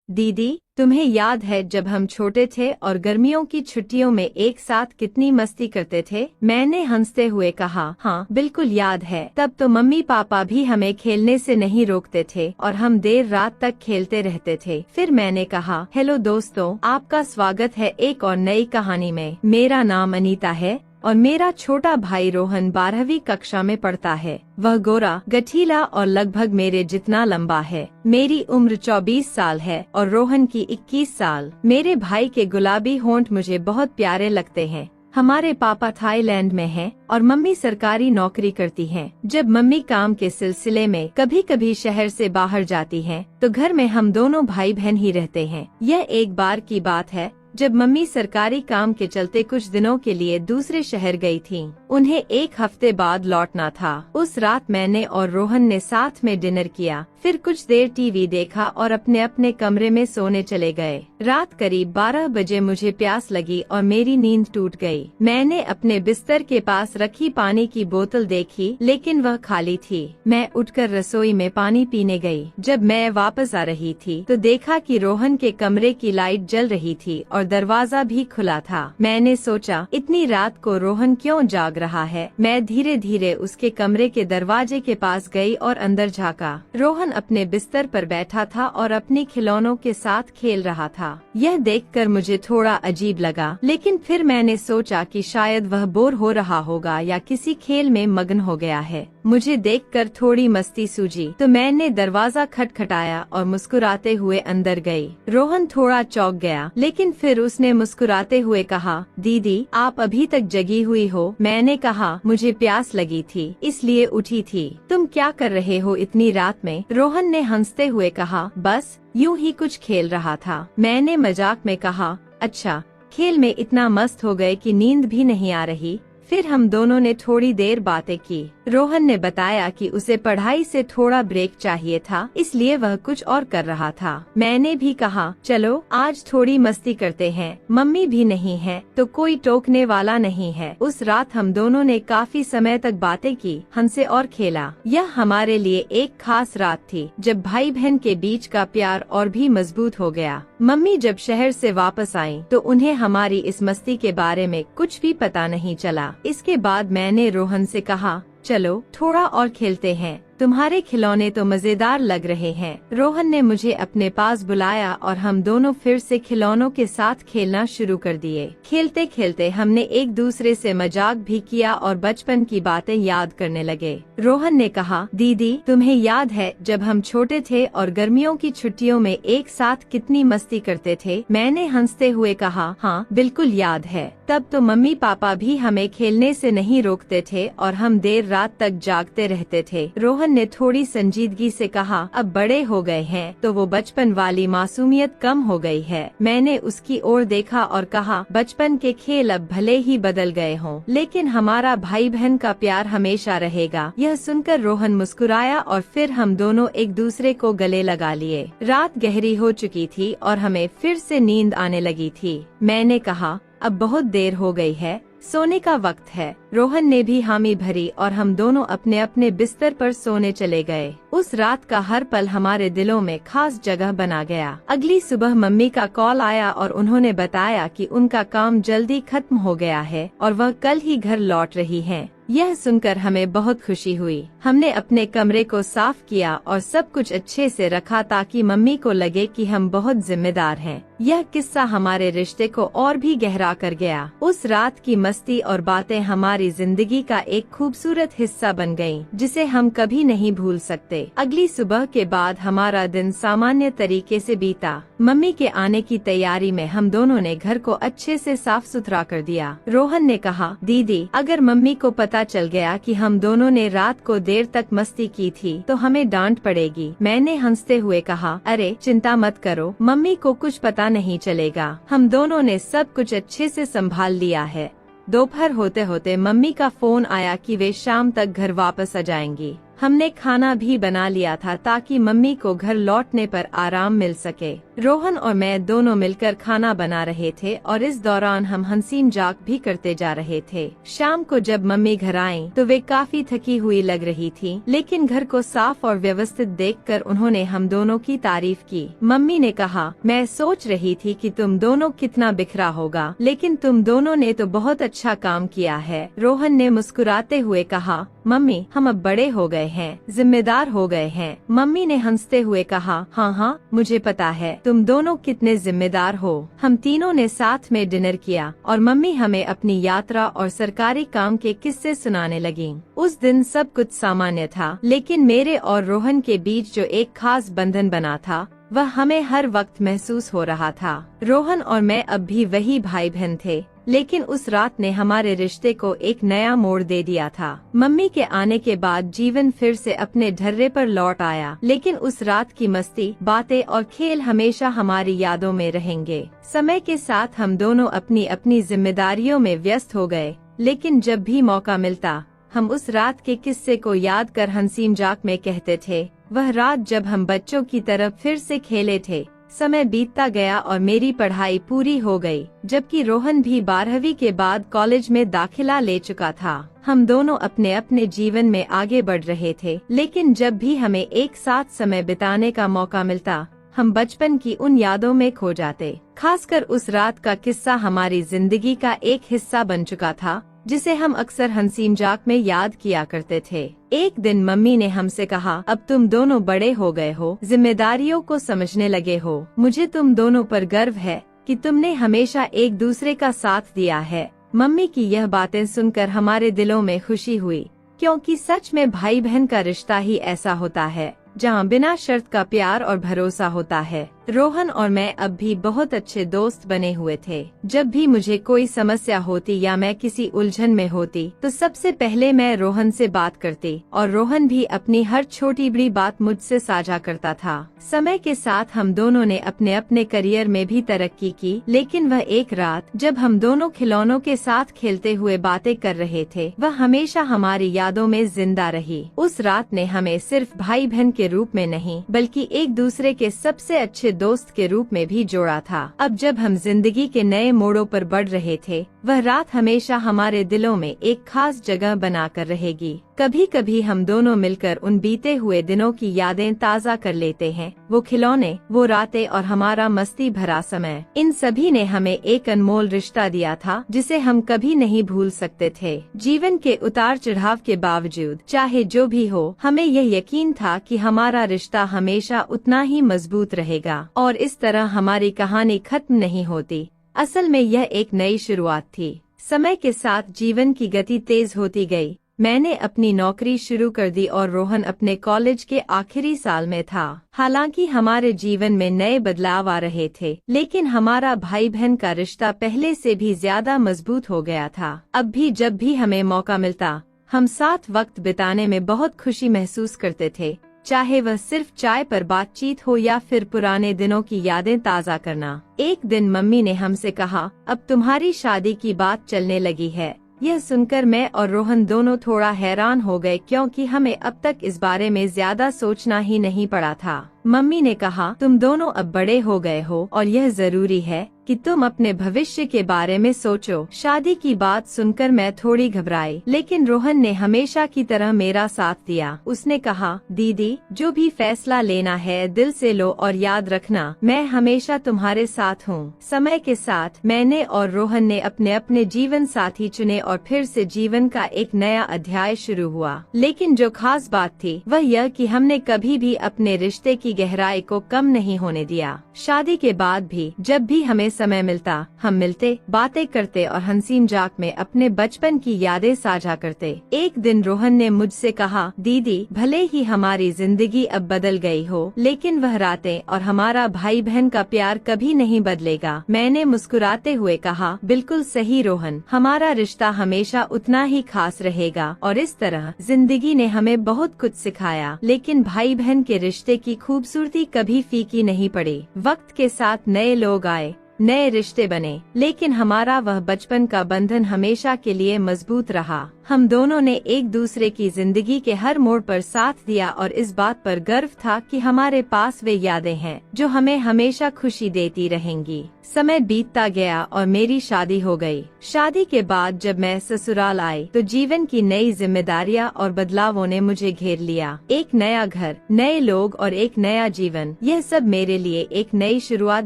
दीदी, तुम्हें याद है जब हम छोटे थे और गर्मियों की छुट्टियों में एक साथ कितनी मस्ती करते थे? मैंने हंसते हुए कहा, हाँ बिल्कुल याद है। तब तो मम्मी पापा भी हमें खेलने से नहीं रोकते थे और हम देर रात तक खेलते रहते थे। फिर मैंने कहा, हेलो दोस्तों, आपका स्वागत है एक और नई कहानी में। मेरा नाम अनीता है और मेरा छोटा भाई रोहन 12वीं कक्षा में पढ़ता है। वह गोरा, गठीला और लगभग मेरे जितना लंबा है। मेरी उम्र 24 साल है और रोहन की 21 साल। मेरे भाई के गुलाबी होंठ मुझे बहुत प्यारे लगते हैं। हमारे पापा थाईलैंड में हैं और मम्मी सरकारी नौकरी करती हैं। जब मम्मी काम के सिलसिले में कभी कभी शहर से बाहर जाती हैं, तो घर में हम दोनों भाई बहन ही रहते हैं। यह एक बार की बात है जब मम्मी सरकारी काम के चलते कुछ दिनों के लिए दूसरे शहर गई थीं। उन्हें एक हफ्ते बाद लौटना था। उस रात मैंने और रोहन ने साथ में डिनर किया, फिर कुछ देर टीवी देखा और अपने अपने कमरे में सोने चले गए। रात करीब 12 बजे मुझे प्यास लगी और मेरी नींद टूट गई। मैंने अपने बिस्तर के पास रखी पानी की बोतल देखी, लेकिन वह खाली थी। मैं उठकर रसोई में पानी पीने गई। जब मैं वापस आ रही थी तो देखा कि रोहन के कमरे की लाइट जल रही थी और दरवाजा भी खुला था। मैंने सोचा, इतनी रात को रोहन क्यों जाग रहा है? मैं धीरे धीरे उसके कमरे के दरवाजे के पास गई और अंदर झाँका। रोहन अपने बिस्तर पर बैठा था और अपने खिलौनों के साथ खेल रहा था। यह देखकर मुझे थोड़ा अजीब लगा, लेकिन फिर मैंने सोचा कि शायद वह बोर हो रहा होगा या किसी खेल में मग्न हो गया है। मुझे देखकर थोड़ी मस्ती सूझी तो मैंने दरवाजा खटखटाया और मुस्कुराते हुए अंदर गई। रोहन थोड़ा चौंक गया, लेकिन फिर उसने मुस्कुराते हुए कहा, दीदी आप अभी तक जगी हुई हो? मैंने कहा, मुझे प्यास लगी थी इसलिए उठी थी। तुम क्या कर रहे हो इतनी रात में? रोहन ने हंसते हुए कहा, बस यूं ही कुछ खेल रहा था। मैंने मजाक में कहा, अच्छा, खेल में इतना मस्त हो गए कि नींद भी नहीं आ रही। फिर हम दोनों ने थोड़ी देर बातें की। रोहन ने बताया कि उसे पढ़ाई से थोड़ा ब्रेक चाहिए था, इसलिए वह कुछ और कर रहा था। मैंने भी कहा, चलो आज थोड़ी मस्ती करते हैं, मम्मी भी नहीं है तो कोई टोकने वाला नहीं है। उस रात हम दोनों ने काफी समय तक बातें की, हंसे और खेला। यह हमारे लिए एक खास रात थी, जब भाई बहन के बीच का प्यार और भी मजबूत हो गया। मम्मी जब शहर से वापस आईं, तो उन्हें हमारी इस मस्ती के बारे में कुछ भी पता नहीं चला। इसके बाद मैंने रोहन से कहा, चलो थोड़ा और खेलते हैं, तुम्हारे खिलौने तो मजेदार लग रहे हैं। रोहन ने मुझे अपने पास बुलाया और हम दोनों फिर से खिलौनों के साथ खेलना शुरू कर दिए। खेलते खेलते हमने एक दूसरे से मजाक भी किया और बचपन की बातें याद करने लगे। रोहन ने कहा, दीदी तुम्हें याद है जब हम छोटे थे और गर्मियों की छुट्टियों में एक साथ कितनी मस्ती करते थे? मैंने हंसते हुए कहा, हाँ बिल्कुल याद है। तब तो मम्मी पापा भी हमें खेलने से नहीं रोकते थे और हम देर रात तक जागते रहते थे। रोहन ने थोड़ी संजीदगी से कहा, अब बड़े हो गए हैं तो वो बचपन वाली मासूमियत कम हो गई है। मैंने उसकी ओर देखा और कहा, बचपन के खेल अब भले ही बदल गए हों, लेकिन हमारा भाई बहन का प्यार हमेशा रहेगा। यह सुनकर रोहन मुस्कुराया और फिर हम दोनों एक दूसरे को गले लगा लिए। रात गहरी हो चुकी थी और हमें फिर से नींद आने लगी थी। मैंने कहा, अब बहुत देर हो गई है, सोने का वक्त है। रोहन ने भी हामी भरी और हम दोनों अपने अपने बिस्तर पर सोने चले गए। उस रात का हर पल हमारे दिलों में खास जगह बना गया। अगली सुबह मम्मी का कॉल आया और उन्होंने बताया कि उनका काम जल्दी खत्म हो गया है और वह कल ही घर लौट रही हैं। यह सुनकर हमें बहुत खुशी हुई। हमने अपने कमरे को साफ किया और सब कुछ अच्छे से रखा ताकि मम्मी को लगे कि हम बहुत जिम्मेदार हैं। यह किस्सा हमारे रिश्ते को और भी गहरा कर गया। उस रात की मस्ती और बातें हमारी जिंदगी का एक खूबसूरत हिस्सा बन गयीं, जिसे हम कभी नहीं भूल सकते। अगली सुबह के बाद हमारा दिन सामान्य तरीके से बीता। मम्मी के आने की तैयारी में हम दोनों ने घर को अच्छे से साफ सुथरा कर दिया। रोहन ने कहा, दीदी अगर मम्मी को पता चल गया कि हम दोनों ने रात को देर तक मस्ती की थी तो हमें डांट पड़ेगी। मैंने हंसते हुए कहा, अरे चिंता मत करो, मम्मी को कुछ पता नहीं चलेगा। हम दोनों ने सब कुछ अच्छे से संभाल लिया है। दोपहर होते होते मम्मी का फोन आया कि वे शाम तक घर वापस आ जाएंगी। हमने खाना भी बना लिया था ताकि मम्मी को घर लौटने पर आराम मिल सके। रोहन और मैं दोनों मिलकर खाना बना रहे थे और इस दौरान हम हंसी मजाक भी करते जा रहे थे। शाम को जब मम्मी घर आईं तो वे काफी थकी हुई लग रही थी, लेकिन घर को साफ और व्यवस्थित देखकर उन्होंने हम दोनों की तारीफ की। मम्मी ने कहा, मैं सोच रही थी कि तुम दोनों कितना बिखरा होगा, लेकिन तुम दोनों ने तो बहुत अच्छा काम किया है। रोहन ने मुस्कुराते हुए कहा, मम्मी हम अब बड़े हो गए हैं, जिम्मेदार हो गए हैं। मम्मी ने हंसते हुए कहा, हाँ हाँ मुझे पता है तुम दोनों कितने जिम्मेदार हो। हम तीनों ने साथ में डिनर किया और मम्मी हमें अपनी यात्रा और सरकारी काम के किस्से सुनाने लगी। उस दिन सब कुछ सामान्य था, लेकिन मेरे और रोहन के बीच जो एक खास बंधन बना था वह हमें हर वक्त महसूस हो रहा था। रोहन और मैं अब भी वही भाई बहन थे, लेकिन उस रात ने हमारे रिश्ते को एक नया मोड़ दे दिया था। मम्मी के आने के बाद जीवन फिर से अपने ढर्रे पर लौट आया, लेकिन उस रात की मस्ती, बातें और खेल हमेशा हमारी यादों में रहेंगे। समय के साथ हम दोनों अपनी अपनी जिम्मेदारियों में व्यस्त हो गए, लेकिन जब भी मौका मिलता हम उस रात के किस्से को याद कर हंसी मजाक में कहते थे, वह रात जब हम बच्चों की तरह फिर से खेले थे। समय बीतता गया और मेरी पढ़ाई पूरी हो गई, जबकि रोहन भी 12वीं के बाद कॉलेज में दाखिला ले चुका था। हम दोनों अपने अपने जीवन में आगे बढ़ रहे थे, लेकिन जब भी हमें एक साथ समय बिताने का मौका मिलता हम बचपन की उन यादों में खो जाते। खासकर उस रात का किस्सा हमारी जिंदगी का एक हिस्सा बन चुका था, जिसे हम अक्सर हंसी मजाक में याद किया करते थे। एक दिन मम्मी ने हमसे कहा, अब तुम दोनों बड़े हो गए हो, जिम्मेदारियों को समझने लगे हो। मुझे तुम दोनों पर गर्व है कि तुमने हमेशा एक दूसरे का साथ दिया है। मम्मी की यह बातें सुनकर हमारे दिलों में खुशी हुई, क्योंकि सच में भाई बहन का रिश्ता ही ऐसा होता है जहाँ बिना शर्त का प्यार और भरोसा होता है। रोहन और मैं अब भी बहुत अच्छे दोस्त बने हुए थे। जब भी मुझे कोई समस्या होती या मैं किसी उलझन में होती तो सबसे पहले मैं रोहन से बात करती और रोहन भी अपनी हर छोटी बड़ी बात मुझसे साझा करता था। समय के साथ हम दोनों ने अपने अपने करियर में भी तरक्की की, लेकिन वह एक रात जब हम दोनों खिलौनों के साथ खेलते हुए बातें कर रहे थे वह हमेशा हमारी यादों में जिंदा रही। उस रात ने हमें सिर्फ भाई बहन के रूप में नहीं बल्कि एक दूसरे के सबसे अच्छे दोस्त के रूप में भी जोड़ा था। अब जब हम जिंदगी के नए मोड़ों पर बढ़ रहे थे वह रात हमेशा हमारे दिलों में एक खास जगह बनाकर रहेगी। कभी कभी हम दोनों मिलकर उन बीते हुए दिनों की यादें ताज़ा कर लेते हैं। वो खिलौने, वो रातें और हमारा मस्ती भरा समय, इन सभी ने हमें एक अनमोल रिश्ता दिया था जिसे हम कभी नहीं भूल सकते थे। जीवन के उतार चढ़ाव के बावजूद चाहे जो भी हो, हमें यह यकीन था कि हमारा रिश्ता हमेशा उतना ही मजबूत रहेगा और इस तरह हमारी कहानी खत्म नहीं होती। असल में यह एक नई शुरुआत थी। समय के साथ जीवन की गति तेज होती गई। मैंने अपनी नौकरी शुरू कर दी और रोहन अपने कॉलेज के आखिरी साल में था। हालांकि हमारे जीवन में नए बदलाव आ रहे थे, लेकिन हमारा भाई बहन का रिश्ता पहले से भी ज्यादा मजबूत हो गया था। अब भी जब भी हमें मौका मिलता हम साथ वक्त बिताने में बहुत खुशी महसूस करते थे, चाहे वह सिर्फ चाय पर बातचीत हो या फिर पुराने दिनों की यादें ताज़ा करना। एक दिन मम्मी ने हमसे कहा, अब तुम्हारी शादी की बात चलने लगी है। यह सुनकर मैं और रोहन दोनों थोड़ा हैरान हो गए, क्योंकि हमें अब तक इस बारे में ज्यादा सोचना ही नहीं पड़ा था। मम्मी ने कहा, तुम दोनों अब बड़े हो गए हो और यह जरूरी है कि तुम अपने भविष्य के बारे में सोचो। शादी की बात सुनकर मैं थोड़ी घबराई, लेकिन रोहन ने हमेशा की तरह मेरा साथ दिया। उसने कहा, दीदी जो भी फैसला लेना है दिल से लो और याद रखना मैं हमेशा तुम्हारे साथ हूँ। समय के साथ मैंने और रोहन ने अपने अपने जीवन साथी चुने और फिर से जीवन का एक नया अध्याय शुरू हुआ। लेकिन जो खास बात थी वह यह कि हमने कभी भी अपने रिश्ते की गहराई को कम नहीं होने दिया। शादी के बाद भी जब भी हमें समय मिलता हम मिलते, बातें करते और हंसी मजाक में अपने बचपन की यादें साझा करते। एक दिन रोहन ने मुझसे कहा, दीदी भले ही हमारी जिंदगी अब बदल गई हो, लेकिन वह रातें और हमारा भाई बहन का प्यार कभी नहीं बदलेगा। मैंने मुस्कुराते हुए कहा, बिल्कुल सही रोहन, हमारा रिश्ता हमेशा उतना ही खास रहेगा। और इस तरह जिंदगी ने हमें बहुत कुछ सिखाया, लेकिन भाई बहन के रिश्ते की खूबसूरती कभी फीकी नहीं पड़ी। वक्त के साथ नए लोग आए, नए रिश्ते बने, लेकिन हमारा वह बचपन का बंधन हमेशा के लिए मजबूत रहा। हम दोनों ने एक दूसरे की जिंदगी के हर मोड़ पर साथ दिया और इस बात पर गर्व था कि हमारे पास वे यादें हैं जो हमें हमेशा खुशी देती रहेंगी। समय बीतता गया और मेरी शादी हो गई। शादी के बाद जब मैं ससुराल आई तो जीवन की नई जिम्मेदारियां और बदलावों ने मुझे घेर लिया। एक नया घर, नए लोग और एक नया जीवन, यह सब मेरे लिए एक नई शुरुआत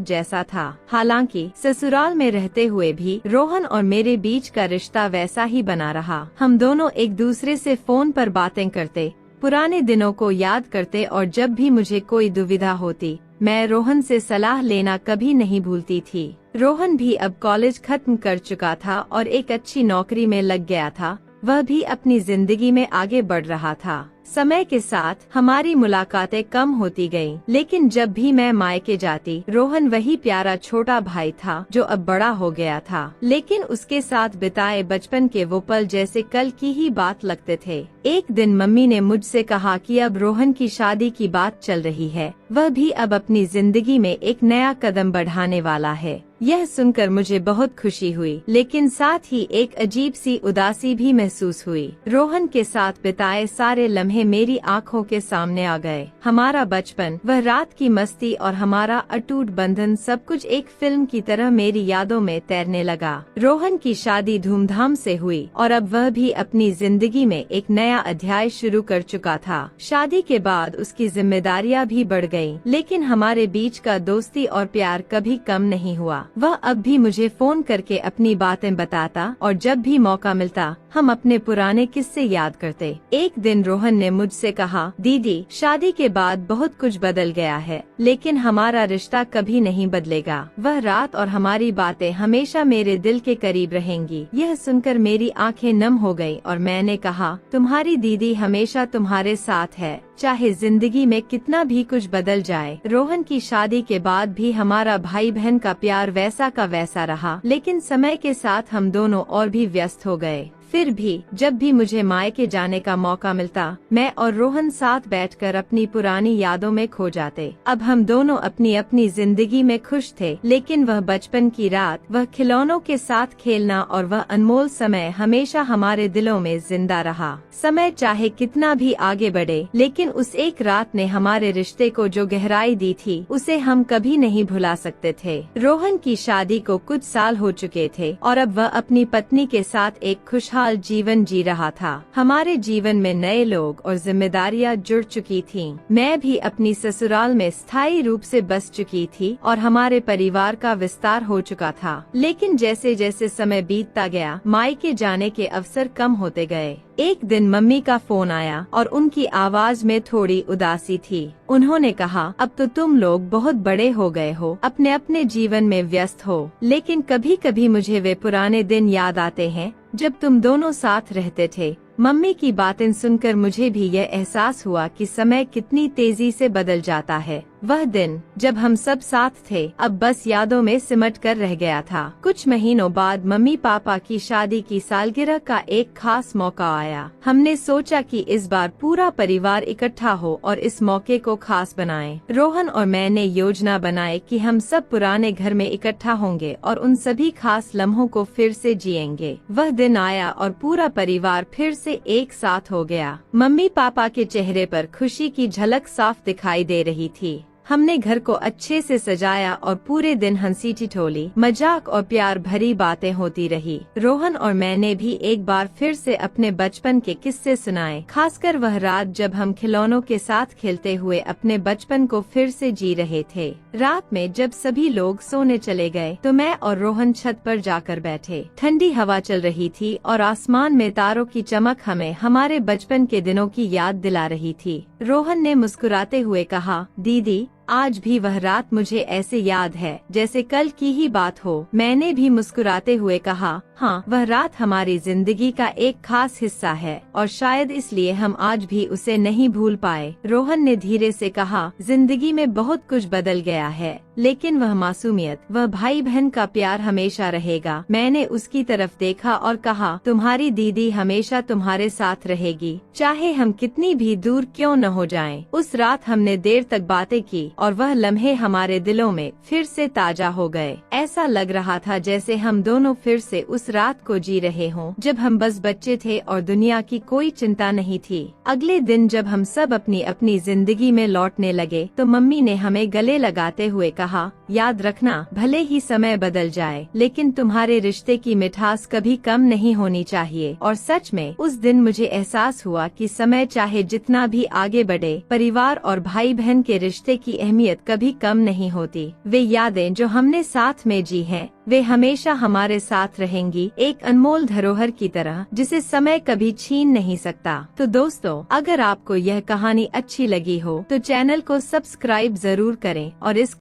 जैसा था। हालांकि ससुराल में रहते हुए भी रोहन और मेरे बीच का रिश्ता वैसा ही बना रहा। हम दोनों एक दूसरे से फोन पर बातें करते, पुराने दिनों को याद करते और जब भी मुझे कोई दुविधा होती मैं रोहन से सलाह लेना कभी नहीं भूलती थी। रोहन भी अब कॉलेज खत्म कर चुका था और एक अच्छी नौकरी में लग गया था। वह भी अपनी जिंदगी में आगे बढ़ रहा था। समय के साथ हमारी मुलाकातें कम होती गईं, लेकिन जब भी मैं मायके जाती रोहन वही प्यारा छोटा भाई था जो अब बड़ा हो गया था। लेकिन उसके साथ बिताए बचपन के वो पल जैसे कल की ही बात लगते थे। एक दिन मम्मी ने मुझसे कहा कि अब रोहन की शादी की बात चल रही है, वह भी अब अपनी जिंदगी में एक नया कदम बढ़ाने वाला है। यह सुनकर मुझे बहुत खुशी हुई, लेकिन साथ ही एक अजीब सी उदासी भी महसूस हुई। रोहन के साथ बिताए सारे लम्हे मेरी आंखों के सामने आ गए। हमारा बचपन, वह रात की मस्ती और हमारा अटूट बंधन, सब कुछ एक फिल्म की तरह मेरी यादों में तैरने लगा। रोहन की शादी धूमधाम से हुई और अब वह भी अपनी जिंदगी में एक नया अध्याय शुरू कर चुका था। शादी के बाद उसकी जिम्मेदारियां भी बढ़ गयी, लेकिन हमारे बीच का दोस्ती और प्यार कभी कम नहीं हुआ। वह अब भी मुझे फोन करके अपनी बातें बताता और जब भी मौका मिलता हम अपने पुराने किस्से याद करते। एक दिन रोहन ने मुझसे कहा, दीदी, शादी के बाद बहुत कुछ बदल गया है, लेकिन हमारा रिश्ता कभी नहीं बदलेगा। वह रात और हमारी बातें हमेशा मेरे दिल के करीब रहेंगी। यह सुनकर मेरी आंखें नम हो गयी और मैंने कहा, तुम्हारी दीदी हमेशा तुम्हारे साथ है, चाहे जिंदगी में कितना भी कुछ बदल जाए। रोहन की शादी के बाद भी हमारा भाई बहन का प्यार वैसा का वैसा रहा, लेकिन समय के साथ हम दोनों और भी व्यस्त हो गए। फिर भी जब भी मुझे मायके जाने का मौका मिलता मैं और रोहन साथ बैठकर अपनी पुरानी यादों में खो जाते। अब हम दोनों अपनी अपनी जिंदगी में खुश थे, लेकिन वह बचपन की रात, वह खिलौनों के साथ खेलना और वह अनमोल समय हमेशा हमारे दिलों में जिंदा रहा। समय चाहे कितना भी आगे बढ़े, लेकिन उस एक रात ने हमारे रिश्ते को जो गहराई दी थी उसे हम कभी नहीं भुला सकते थे। रोहन की शादी को कुछ साल हो चुके थे और अब वह अपनी पत्नी के साथ एक खुशहाल जीवन जी रहा था। हमारे जीवन में नए लोग और जिम्मेदारियां जुड़ चुकी थीं। मैं भी अपनी ससुराल में स्थायी रूप से बस चुकी थी और हमारे परिवार का विस्तार हो चुका था। लेकिन जैसे जैसे समय बीतता गया मायके जाने के अवसर कम होते गए। एक दिन मम्मी का फोन आया और उनकी आवाज में थोड़ी उदासी थी। उन्होंने कहा, अब तो तुम लोग बहुत बड़े हो गए हो, अपने अपने जीवन में व्यस्त हो, लेकिन कभी कभी मुझे वे पुराने दिन याद आते हैं जब तुम दोनों साथ रहते थे। मम्मी की बातें सुनकर मुझे भी यह एहसास हुआ कि समय कितनी तेजी से बदल जाता है। वह दिन जब हम सब साथ थे अब बस यादों में सिमट कर रह गया था। कुछ महीनों बाद मम्मी पापा की शादी की सालगिरह का एक खास मौका आया। हमने सोचा कि इस बार पूरा परिवार इकट्ठा हो और इस मौके को खास बनाएं। रोहन और मैंने योजना बनाई कि हम सब पुराने घर में इकट्ठा होंगे और उन सभी खास लम्हों को फिर से जिएंगे। वह दिन आया और पूरा परिवार फिर से एक साथ हो गया। मम्मी पापा के चेहरे पर खुशी की झलक साफ दिखाई दे रही थी। हमने घर को अच्छे से सजाया और पूरे दिन हंसी ठिठोली, मजाक और प्यार भरी बातें होती रही। रोहन और मैंने भी एक बार फिर से अपने बचपन के किस्से सुनाए, खासकर वह रात जब हम खिलौनों के साथ खेलते हुए अपने बचपन को फिर से जी रहे थे। रात में जब सभी लोग सोने चले गए तो मैं और रोहन छत पर जाकर बैठे। ठंडी हवा चल रही थी और आसमान में तारों की चमक हमें हमारे बचपन के दिनों की याद दिला रही थी। रोहन ने मुस्कुराते हुए कहा, दीदी, आज भी वह रात मुझे ऐसे याद है जैसे कल की ही बात हो। मैंने भी मुस्कुराते हुए कहा, हाँ, वह रात हमारी जिंदगी का एक खास हिस्सा है और शायद इसलिए हम आज भी उसे नहीं भूल पाए। रोहन ने धीरे से कहा, जिंदगी में बहुत कुछ बदल गया है, लेकिन वह मासूमियत, वह भाई बहन का प्यार हमेशा रहेगा। मैंने उसकी तरफ देखा और कहा, तुम्हारी दीदी हमेशा तुम्हारे साथ रहेगी, चाहे हम कितनी भी दूर क्यों न हो जाएं। उस रात हमने देर तक बातें की और वह लम्हे हमारे दिलों में फिर से ताजा हो गए। ऐसा लग रहा था जैसे हम दोनों फिर से उस रात को जी रहे हों, जब हम बस बच्चे थे और दुनिया की कोई चिंता नहीं थी। अगले दिन जब हम सब अपनी अपनी जिंदगी में लौटने लगे तो मम्मी ने हमें गले लगाते हुए कहा, याद रखना, भले ही समय बदल जाए लेकिन तुम्हारे रिश्ते की मिठास कभी कम नहीं होनी चाहिए। और सच में उस दिन मुझे एहसास हुआ कि समय चाहे जितना भी आगे बढ़े, परिवार और भाई बहन के रिश्ते की अहमियत कभी कम नहीं होती। वे यादें जो हमने साथ में जी हैं, वे हमेशा हमारे साथ रहेंगी, एक अनमोल धरोहर की तरह जिसे समय कभी छीन नहीं सकता। तो दोस्तों, अगर आपको यह कहानी अच्छी लगी हो तो चैनल को सब्सक्राइब जरूर करें और इस